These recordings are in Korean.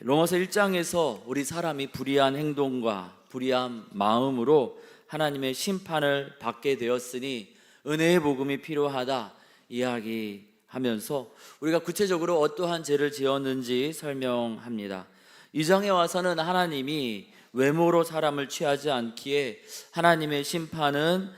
로마서 1장에서 우리 사람이 불의한 행동과 불의한 마음으로 하나님의 심판을 받게 되었으니 은혜의 복음이 필요하다 이야기하면서 우리가 구체적으로 어떠한 죄를 지었는지 설명합니다. 2장에 와서는 하나님이 외모로 사람을 취하지 않기에 하나님의 심판은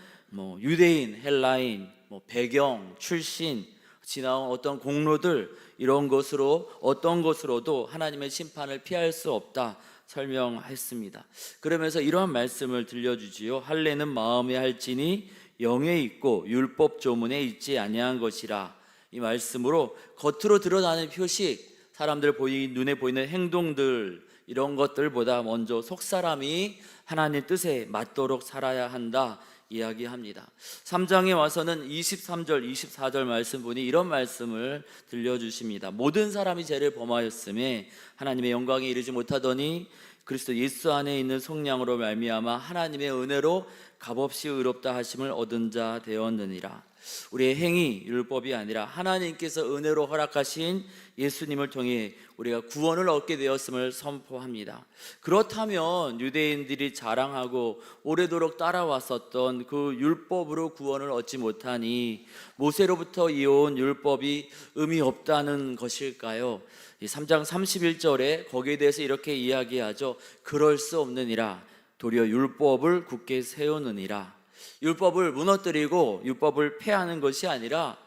유대인, 헬라인, 배경, 출신, 지나온 어떤 공로들 이런 것으로 어떤 것으로도 하나님의 심판을 피할 수 없다 설명했습니다. 그러면서 이러한 말씀을 들려주지요. 할례는 마음에 할지니 영에 있고 율법 조문에 있지 아니한 것이라. 이 말씀으로 겉으로 드러나는 표식, 사람들 눈에 보이는 행동들 이런 것들보다 먼저 속사람이 하나님의 뜻에 맞도록 살아야 한다 이야기합니다. 3장에 와서는 23절, 24절 말씀 보니 이런 말씀을 들려주십니다. 모든 사람이 죄를 범하였음에 하나님의 영광에 이르지 못하더니 그리스도 예수 안에 있는 성령으로 말미암아 하나님의 은혜로 값없이 의롭다 하심을 얻은 자 되었느니라. 우리의 행위, 율법이 아니라 하나님께서 은혜로 허락하신 예수님을 통해 우리가 구원을 얻게 되었음을 선포합니다. 그렇다면 유대인들이 자랑하고 오래도록 따라왔었던 그 율법으로 구원을 얻지 못하니 모세로부터 이어온 율법이 의미 없다는 것일까요? 3장 31절에 거기에 대해서 이렇게 이야기하죠. 그럴 수 없느니라. 도리어 율법을 굳게 세우느니라. 율법을 무너뜨리고 율법을 폐하는 것이 아니라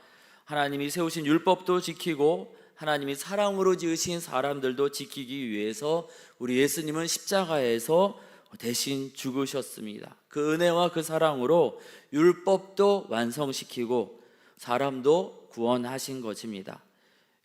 하나님이 세우신 율법도 지키고 하나님이 사랑으로 지으신 사람들도 지키기 위해서 우리 예수님은 십자가에서 대신 죽으셨습니다. 그 은혜와 그 사랑으로 율법도 완성시키고 사람도 구원하신 것입니다.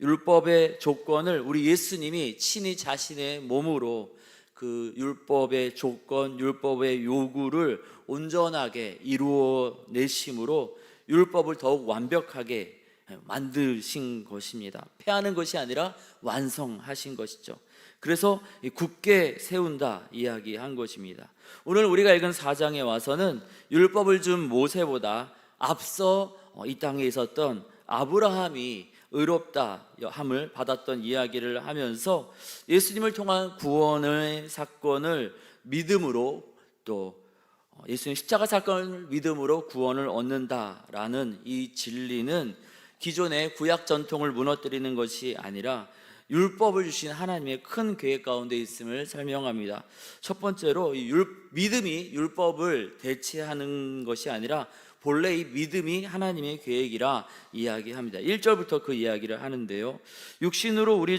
율법의 조건을 우리 예수님이 친히 자신의 몸으로 그 율법의 조건, 율법의 요구를 온전하게 이루어 내심으로 율법을 더욱 완벽하게 만드신 것입니다. 폐하는 것이 아니라 완성하신 것이죠. 그래서 굳게 세운다 이야기한 것입니다. 오늘 우리가 읽은 4장에 와서는 율법을 준 모세보다 앞서 이 땅에 있었던 아브라함이 의롭다 함을 받았던 이야기를 하면서 예수님을 통한 구원의 사건을 믿음으로 또 예수님 십자가 사건을 믿음으로 구원을 얻는다라는 이 진리는 기존의 구약 전통을 무너뜨리는 것이 아니라 율법을 주신 하나님의 큰 계획 가운데 있음을 설명합니다. 첫 번째로 믿음이 율법을 대체하는 것이 아니라 본래 이 믿음이 하나님의 계획이라 이야기합니다. 1절부터 그 이야기를 하는데요. 육신으로 우리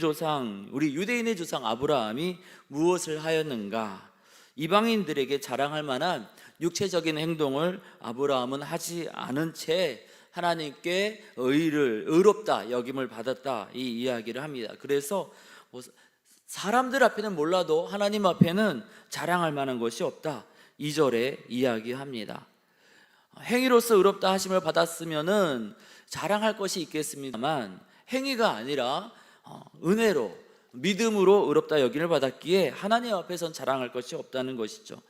유대인의 조상 아브라함이 무엇을 하였는가? 이방인들에게 자랑할 만한 육체적인 행동을 아브라함은 하지 않은 채 하나님께 의롭다 여김을 받았다 이 이야기를 합니다. 그래서 사람들 앞에는 몰라도 하나님 앞에는 자랑할 만한 것이 없다 2절에 이야기합니다. 행위로서 의롭다 하심을 받았으면은 자랑할 것이 있겠습니다만 행위가 아니라 은혜로 믿음으로 의롭다 여김을 받았기에 하나님 앞에선 자랑할 것이 없다는 것이죠.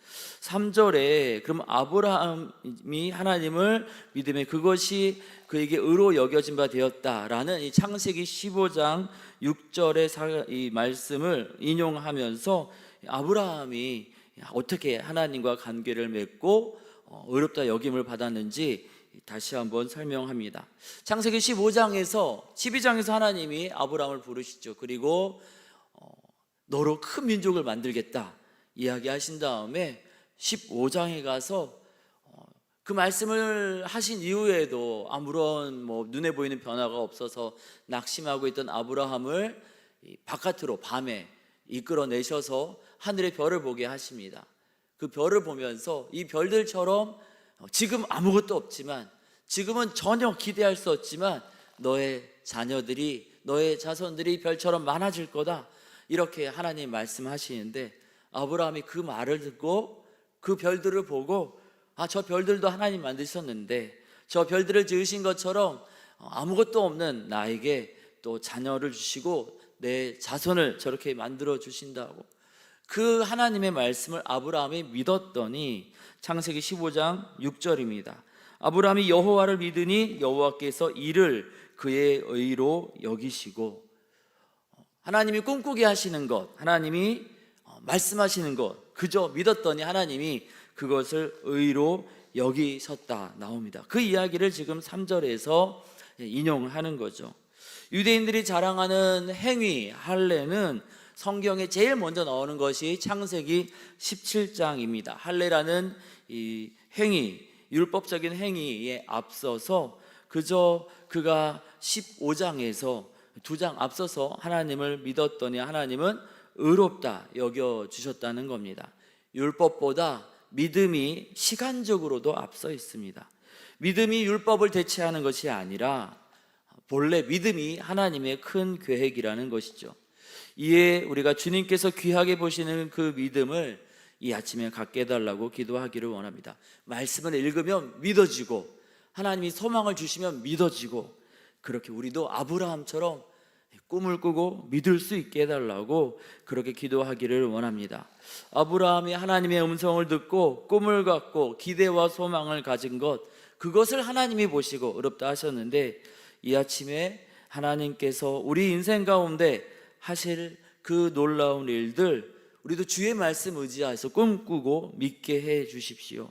3절에 그럼 아브라함이 하나님을 믿음에 그것이 그에게 의로 여겨진 바 되었다라는 이 창세기 15장 6절의 이 말씀을 인용하면서 아브라함이 어떻게 하나님과 관계를 맺고 의롭다 여김을 받았는지 다시 한번 설명합니다. 창세기 12장에서 하나님이 아브라함을 부르시죠. 그리고 너로 큰 민족을 만들겠다 이야기하신 다음에 15장에 가서 그 말씀을 하신 이후에도 아무런 눈에 보이는 변화가 없어서 낙심하고 있던 아브라함을 바깥으로 밤에 이끌어내셔서 하늘의 별을 보게 하십니다. 그 별을 보면서 이 별들처럼 지금 아무것도 없지만 지금은 전혀 기대할 수 없지만 너의 자손들이 별처럼 많아질 거다 이렇게 하나님 말씀하시는데 아브라함이 그 말을 듣고 그 별들을 보고 저 별들도 하나님 만드셨는데 저 별들을 지으신 것처럼 아무것도 없는 나에게 또 자녀를 주시고 내 자손을 저렇게 만들어 주신다고 그 하나님의 말씀을 아브라함이 믿었더니 창세기 15장 6절입니다. 아브라함이 여호와를 믿으니 여호와께서 이를 그의 의로 여기시고 하나님이 꿈꾸게 하시는 것, 하나님이 말씀하시는 것 그저 믿었더니 하나님이 그것을 의로 여기셨다 나옵니다. 그 이야기를 지금 3절에서 인용하는 거죠. 유대인들이 자랑하는 행위, 할례는 성경에 제일 먼저 나오는 것이 창세기 17장입니다. 할례라는 이 행위, 율법적인 행위에 앞서서 그저 그가 15장에서 2장 앞서서 하나님을 믿었더니 하나님은 의롭다 여겨주셨다는 겁니다. 율법보다 믿음이 시간적으로도 앞서 있습니다. 믿음이 율법을 대체하는 것이 아니라 본래 믿음이 하나님의 큰 계획이라는 것이죠. 이에 우리가 주님께서 귀하게 보시는 그 믿음을 이 아침에 갖게 해달라고 기도하기를 원합니다. 말씀을 읽으면 믿어지고 하나님이 소망을 주시면 믿어지고 그렇게 우리도 아브라함처럼 꿈을 꾸고 믿을 수 있게 해달라고 그렇게 기도하기를 원합니다. 아브라함이 하나님의 음성을 듣고 꿈을 갖고 기대와 소망을 가진 것 그것을 하나님이 보시고 의롭다 하셨는데 이 아침에 하나님께서 우리 인생 가운데 하실 그 놀라운 일들 우리도 주의 말씀 의지해서 꿈꾸고 믿게 해 주십시오.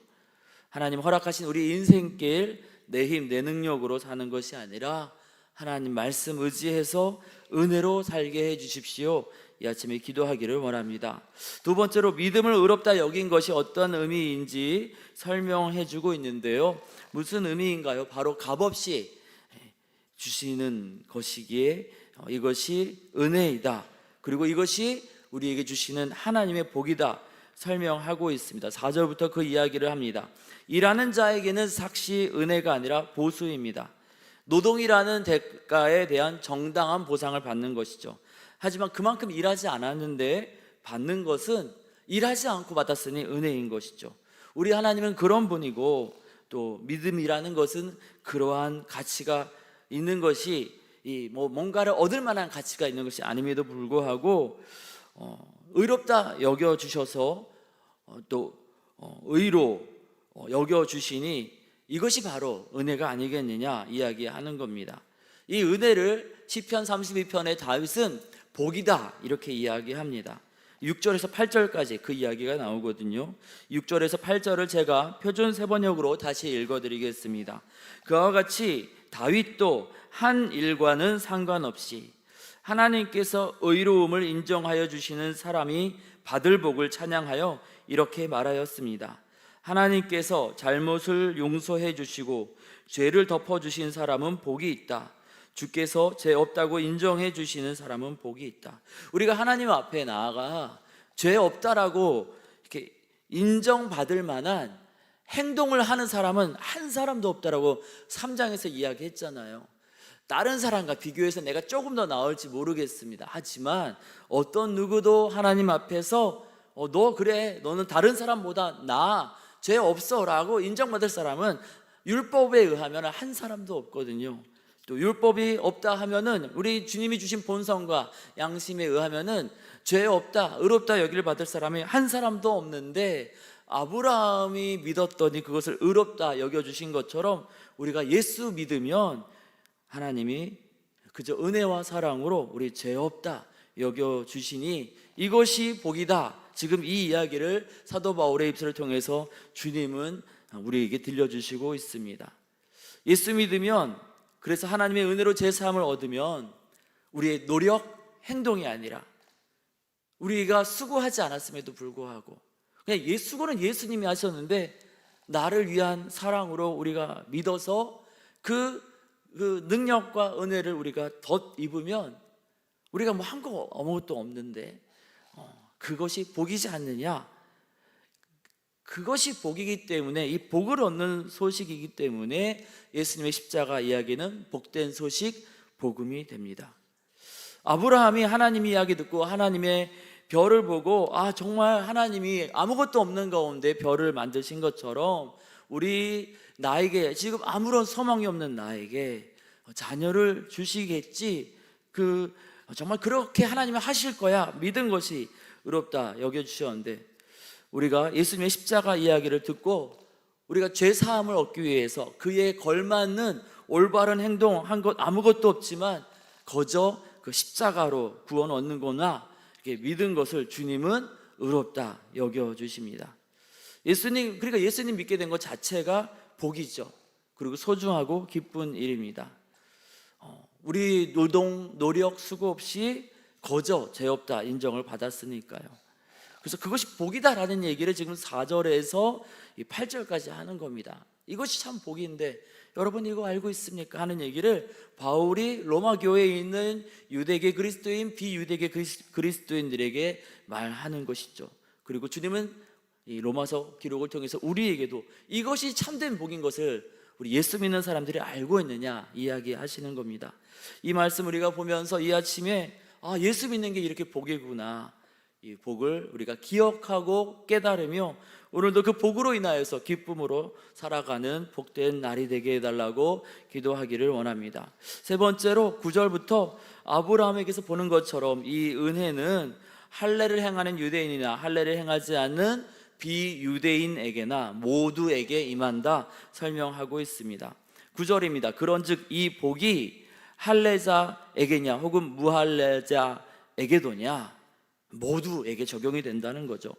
하나님 허락하신 우리 인생길 내 힘, 내 능력으로 사는 것이 아니라 하나님 말씀 의지해서 은혜로 살게 해 주십시오. 이 아침에 기도하기를 원합니다. 두 번째로 믿음을 의롭다 여긴 것이 어떤 의미인지 설명해 주고 있는데요. 무슨 의미인가요? 바로 값없이 주시는 것이기에 이것이 은혜이다. 그리고 이것이 우리에게 주시는 하나님의 복이다 설명하고 있습니다. 4절부터 그 이야기를 합니다. 일하는 자에게는 삭시 은혜가 아니라 보수입니다. 노동이라는 대가에 대한 정당한 보상을 받는 것이죠. 하지만 그만큼 일하지 않았는데 받는 것은 일하지 않고 받았으니 은혜인 것이죠. 우리 하나님은 그런 분이고 또 믿음이라는 것은 그러한 가치가 있는 것이 뭔가를 얻을 만한 가치가 있는 것이 아님에도 불구하고 의롭다 여겨주셔서 또 의로 여겨주시니 이것이 바로 은혜가 아니겠느냐 이야기하는 겁니다. 이 은혜를 시편 32편의 다윗은 복이다 이렇게 이야기합니다. 6절에서 8절까지 그 이야기가 나오거든요. 6절에서 8절을 제가 표준 세번역으로 다시 읽어드리겠습니다. 그와 같이 다윗도 한 일과는 상관없이 하나님께서 의로움을 인정하여 주시는 사람이 받을 복을 찬양하여 이렇게 말하였습니다. 하나님께서 잘못을 용서해 주시고 죄를 덮어 주신 사람은 복이 있다. 주께서 죄 없다고 인정해 주시는 사람은 복이 있다. 우리가 하나님 앞에 나아가 죄 없다라고 이렇게 인정받을 만한 행동을 하는 사람은 한 사람도 없다라고 3장에서 이야기했잖아요. 다른 사람과 비교해서 내가 조금 더 나을지 모르겠습니다. 하지만 어떤 누구도 하나님 앞에서 너 그래 너는 다른 사람보다 나아 죄 없어 라고 인정받을 사람은 율법에 의하면 한 사람도 없거든요. 또 율법이 없다 하면은 우리 주님이 주신 본성과 양심에 의하면은 죄 없다 의롭다 여기를 받을 사람이 한 사람도 없는데 아브라함이 믿었더니 그것을 의롭다 여겨주신 것처럼 우리가 예수 믿으면 하나님이 그저 은혜와 사랑으로 우리 죄 없다 여겨주시니 이것이 복이다. 지금 이 이야기를 사도 바울의 입술을 통해서 주님은 우리에게 들려주시고 있습니다. 예수 믿으면 그래서 하나님의 은혜로 제사함을 얻으면 우리의 노력, 행동이 아니라 우리가 수고하지 않았음에도 불구하고 그냥 수고는 예수님이 하셨는데 나를 위한 사랑으로 우리가 믿어서 그 능력과 은혜를 우리가 덧입으면 우리가 뭐 한 거 아무것도 없는데 그것이 복이지 않느냐? 그것이 복이기 때문에 이 복을 얻는 소식이기 때문에 예수님의 십자가 이야기는 복된 소식, 복음이 됩니다. 아브라함이 하나님 이야기 듣고 하나님의 별을 보고 정말 하나님이 아무것도 없는 가운데 별을 만드신 것처럼 나에게 지금 아무런 소망이 없는 나에게 자녀를 주시겠지 정말 그렇게 하나님이 하실 거야 믿은 것이 의롭다 여겨주셨는데 우리가 예수님의 십자가 이야기를 듣고 우리가 죄사함을 얻기 위해서 그에 걸맞는 올바른 행동한 것 아무것도 없지만 거저 그 십자가로 구원 얻는 거나 이렇게 믿은 것을 주님은 의롭다 여겨 주십니다. 그러니까 예수님 믿게 된 것 자체가 복이죠. 그리고 소중하고 기쁜 일입니다. 우리 노력, 수고 없이 거저 죄 없다 인정을 받았으니까요. 그래서 그것이 복이다라는 얘기를 지금 4절에서 8절까지 하는 겁니다. 이것이 참 복인데 여러분 이거 알고 있습니까? 하는 얘기를 바울이 로마 교회에 있는 유대계 그리스도인, 비유대계 그리스도인들에게 말하는 것이죠. 그리고 주님은 이 로마서 기록을 통해서 우리에게도 이것이 참된 복인 것을 우리 예수 믿는 사람들이 알고 있느냐 이야기하시는 겁니다. 이 말씀 우리가 보면서 이 아침에 예수 믿는 게 이렇게 복이구나, 이 복을 우리가 기억하고 깨달으며 오늘도 그 복으로 인하여서 기쁨으로 살아가는 복된 날이 되게 해달라고 기도하기를 원합니다. 세 번째로 9절부터 아브라함에게서 보는 것처럼 이 은혜는 할례를 행하는 유대인이나 할례를 행하지 않는 비유대인에게나 모두에게 임한다 설명하고 있습니다. 9절입니다. 그런즉 이 복이 할례자에게냐 혹은 무할례자에게도냐 모두에게 적용이 된다는 거죠.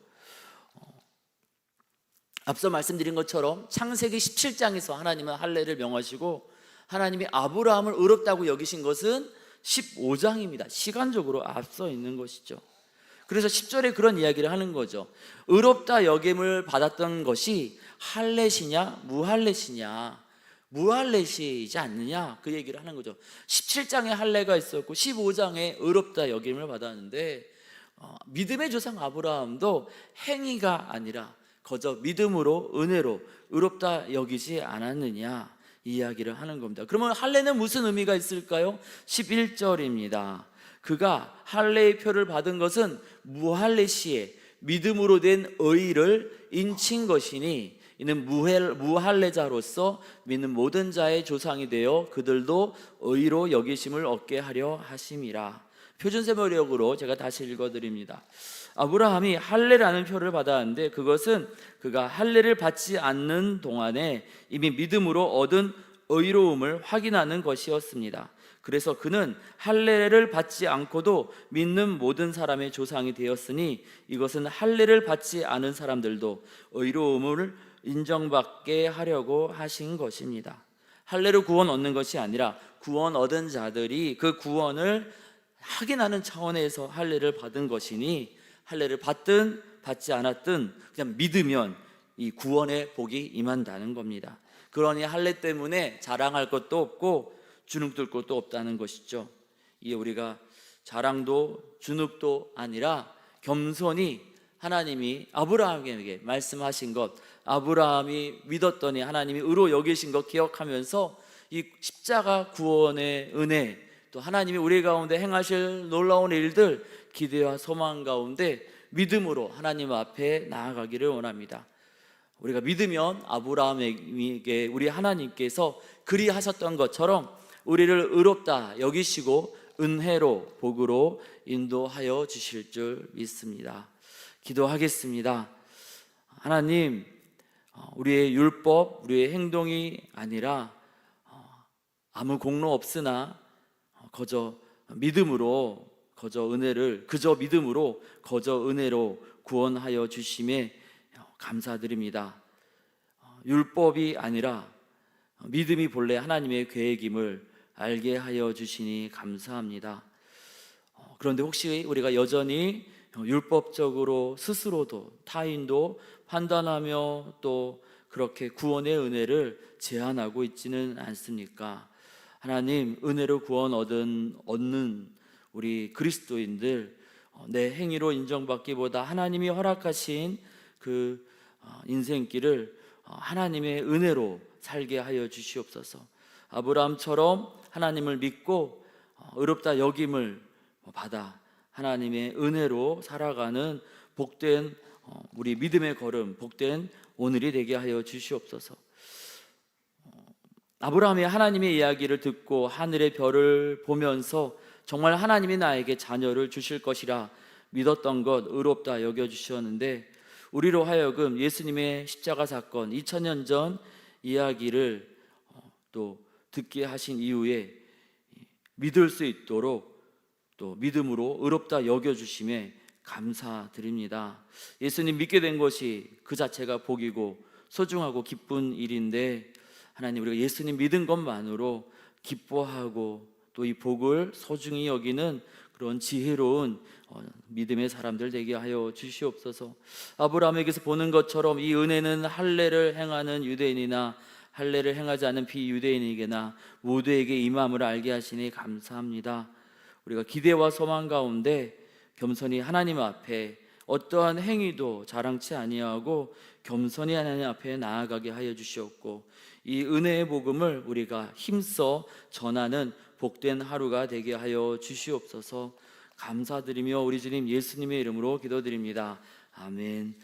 앞서 말씀드린 것처럼 창세기 17장에서 하나님은 할례를 명하시고 하나님이 아브라함을 의롭다고 여기신 것은 15장입니다. 시간적으로 앞서 있는 것이죠. 그래서 10절에 그런 이야기를 하는 거죠. 의롭다 여김을 받았던 것이 할례시냐 무할례시냐, 무할례시지 않느냐 그 얘기를 하는 거죠. 17장에 할례가 있었고 15장에 의롭다 여김을 받았는데 믿음의 조상 아브라함도 행위가 아니라 거저 믿음으로 은혜로 의롭다 여기지 않았느냐 이 이야기를 하는 겁니다. 그러면 할례는 무슨 의미가 있을까요? 11절입니다. 그가 할례의 표를 받은 것은 무할례 시에 믿음으로 된 의를 인친 것이니 이는 무할례자로서 믿는 모든 자의 조상이 되어 그들도 의로 여기심을 얻게 하려 하심이라. 표준세번역으로 제가 다시 읽어드립니다. 아브라함이 할례라는 표를 받았는데 그것은 그가 할례를 받지 않는 동안에 이미 믿음으로 얻은 의로움을 확인하는 것이었습니다. 그래서 그는 할례를 받지 않고도 믿는 모든 사람의 조상이 되었으니 이것은 할례를 받지 않은 사람들도 의로움을 인정받게 하려고 하신 것입니다. 할례로 구원 얻는 것이 아니라 구원 얻은 자들이 그 구원을 확인하는 차원에서 할례를 받은 것이니 할례를 받든 받지 않았든 그냥 믿으면 이 구원의 복이 임한다는 겁니다. 그러니 할례 때문에 자랑할 것도 없고 주눅들 것도 없다는 것이죠. 이게 우리가 자랑도 주눅도 아니라 겸손히 하나님이 아브라함에게 말씀하신 것, 아브라함이 믿었더니 하나님이 의로 여기신 것 기억하면서 이 십자가 구원의 은혜, 또 하나님이 우리 가운데 행하실 놀라운 일들 기대와 소망 가운데 믿음으로 하나님 앞에 나아가기를 원합니다. 우리가 믿으면 아브라함에게 우리 하나님께서 그리하셨던 것처럼 우리를 의롭다 여기시고 은혜로 복으로 인도하여 주실 줄 믿습니다. 기도하겠습니다. 하나님, 우리의 율법, 우리의 행동이 아니라 아무 공로 없으나 거저 믿음으로 그저 믿음으로 거저 은혜로 구원하여 주심에 감사드립니다. 율법이 아니라 믿음이 본래 하나님의 계획임을 알게 하여 주시니 감사합니다. 그런데 혹시 우리가 여전히 율법적으로 스스로도 타인도 판단하며 또 그렇게 구원의 은혜를 제한하고 있지는 않습니까? 하나님, 은혜로 구원 얻는 우리 그리스도인들 내 행위로 인정받기보다 하나님이 허락하신 그 인생길을 하나님의 은혜로 살게 하여 주시옵소서. 아브라함처럼 하나님을 믿고 의롭다 여김을 받아 하나님의 은혜로 살아가는 복된 우리 믿음의 걸음, 복된 오늘이 되게 하여 주시옵소서. 아브라함이 하나님의 이야기를 듣고 하늘의 별을 보면서 정말 하나님이 나에게 자녀를 주실 것이라 믿었던 것 의롭다 여겨주셨는데 우리로 하여금 예수님의 십자가 사건 2000년 전 이야기를 또 듣게 하신 이후에 믿을 수 있도록 또 믿음으로 의롭다 여겨주심에 감사드립니다. 예수님 믿게 된 것이 그 자체가 복이고 소중하고 기쁜 일인데, 하나님 우리가 예수님 믿은 것만으로 기뻐하고 또 이 복을 소중히 여기는 그런 지혜로운 믿음의 사람들 되게 하여 주시옵소서. 아브라함에게서 보는 것처럼 이 은혜는 할례를 행하는 유대인이나 할례를 행하지 않은 비유대인에게나 모두에게 임함을 알게 하시니 감사합니다. 우리가 기대와 소망 가운데 겸손히 하나님 앞에 어떠한 행위도 자랑치 아니하고 겸손히 하나님 앞에 나아가게 하여 주시옵고, 이 은혜의 복음을 우리가 힘써 전하는 복된 하루가 되게 하여 주시옵소서. 감사드리며 우리 주님 예수님의 이름으로 기도드립니다. 아멘.